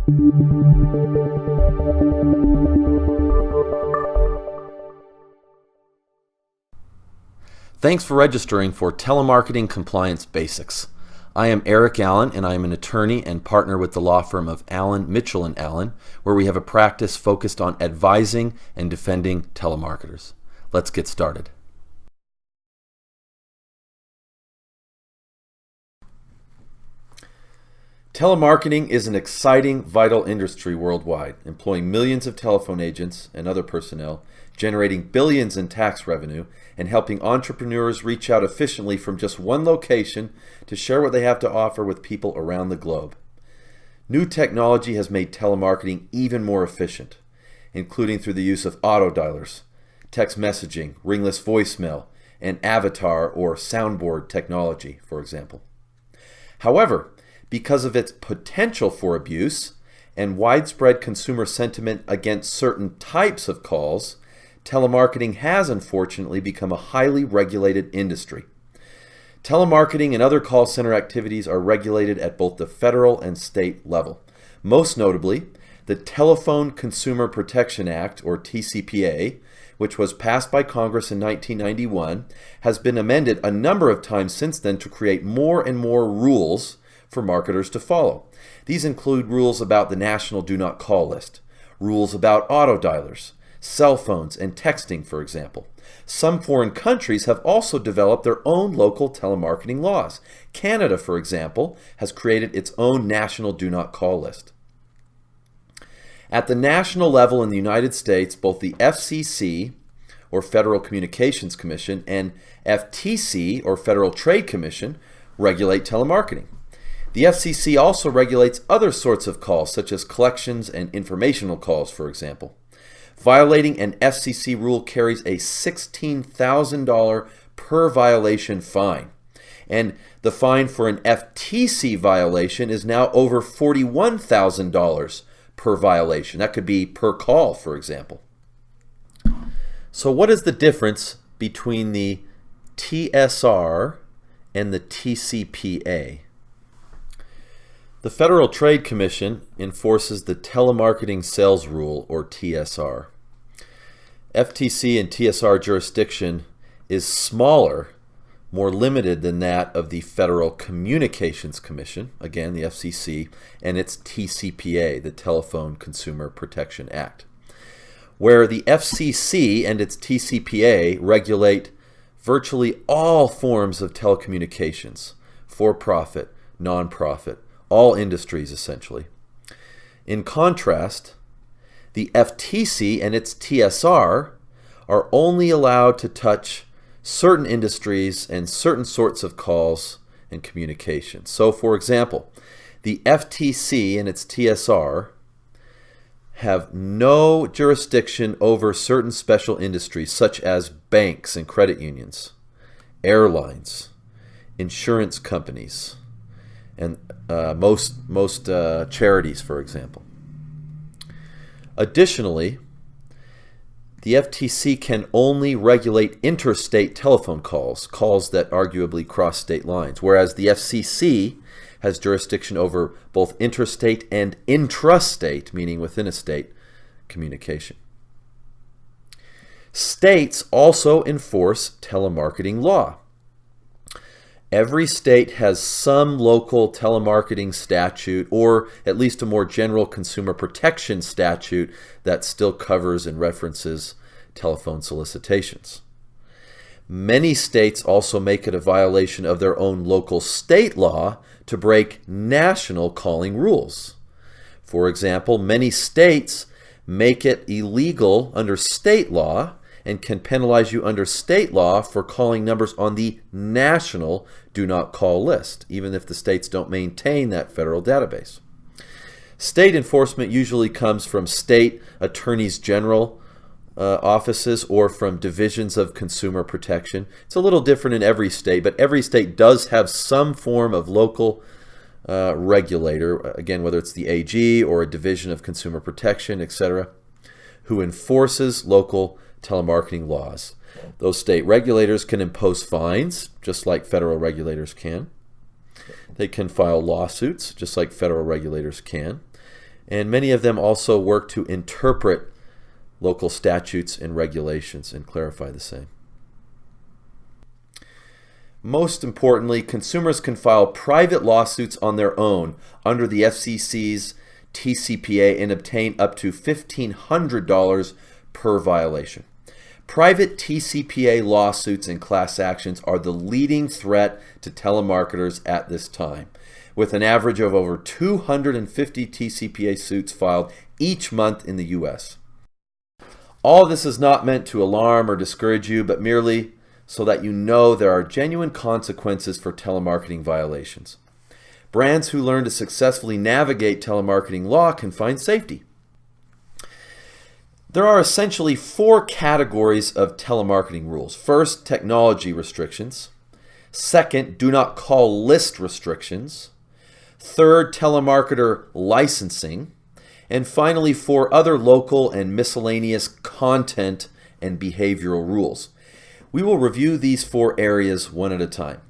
Thanks for registering for Telemarketing Compliance Basics. I am Eric Allen, and I am an attorney and partner with the law firm of Allen, Mitchell & Allen, where we have a practice focused on advising and defending telemarketers. Let's get started. Telemarketing is an exciting, vital industry worldwide, employing millions of telephone agents and other personnel, generating billions in tax revenue, and helping entrepreneurs reach out efficiently from just one location to share what they have to offer with people around the globe. New technology has made telemarketing even more efficient, including through the use of auto dialers, text messaging, ringless voicemail, and avatar or soundboard technology, for example. However, because of its potential for abuse and widespread consumer sentiment against certain types of calls, telemarketing has unfortunately become a highly regulated industry. Telemarketing and other call center activities are regulated at both the federal and state level. Most notably, the Telephone Consumer Protection Act, or TCPA, which was passed by Congress in 1991, has been amended a number of times since then to create more and more rules for marketers to follow. These include rules about the National Do Not Call list, rules about auto dialers, cell phones, and texting, for example. Some foreign countries have also developed their own local telemarketing laws. Canada, for example, has created its own National Do Not Call list. At the national level in the United States, both the FCC, or Federal Communications Commission, and FTC, or Federal Trade Commission, regulate telemarketing. The FCC also regulates other sorts of calls, such as collections and informational calls, for example. Violating an FCC rule carries a $16,000 per violation fine. And the fine for an FTC violation is now over $41,000 per violation. That could be per call, for example. So what is the difference between the TSR and the TCPA? The Federal Trade Commission enforces the Telemarketing Sales Rule, or TSR. FTC and TSR jurisdiction is smaller, more limited than that of the Federal Communications Commission, again the FCC, and its TCPA, the Telephone Consumer Protection Act. Where the FCC and its TCPA regulate virtually all forms of telecommunications, for-profit, non-profit, all industries essentially. In contrast, the FTC and its TSR are only allowed to touch certain industries and certain sorts of calls and communications. So for example, the FTC and its TSR have no jurisdiction over certain special industries such as banks and credit unions, airlines, insurance companies, and most charities, for example. Additionally, the FTC can only regulate interstate telephone calls, calls that arguably cross state lines, whereas the FCC has jurisdiction over both interstate and intrastate, meaning within a state, communication. States also enforce telemarketing law. Every state has some local telemarketing statute, or at least a more general consumer protection statute that still covers and references telephone solicitations. Many states also make it a violation of their own local state law to break national calling rules. For example, many states make it illegal under state law and can penalize you under state law for calling numbers on the national do not call list, even if the states don't maintain that federal database. State enforcement usually comes from state attorneys general offices or from divisions of consumer protection. It's a little different in every state, but every state does have some form of local regulator, again, whether it's the AG or a division of consumer protection, etc., who enforces local telemarketing laws. Those state regulators can impose fines, just like federal regulators can. They can file lawsuits, just like federal regulators can. And many of them also work to interpret local statutes and regulations and clarify the same. Most importantly, consumers can file private lawsuits on their own under the FCC's TCPA and obtain up to $1,500 per violation. Private TCPA lawsuits and class actions are the leading threat to telemarketers at this time, with an average of over 250 TCPA suits filed each month in the U.S. All this is not meant to alarm or discourage you, but merely so that you know there are genuine consequences for telemarketing violations. Brands who learn to successfully navigate telemarketing law can find safety. There are essentially 4 categories of telemarketing rules. First, technology restrictions. Second, do not call list restrictions. Third, telemarketer licensing. And finally, 4 other local and miscellaneous content and behavioral rules. We will review these 4 areas one at a time.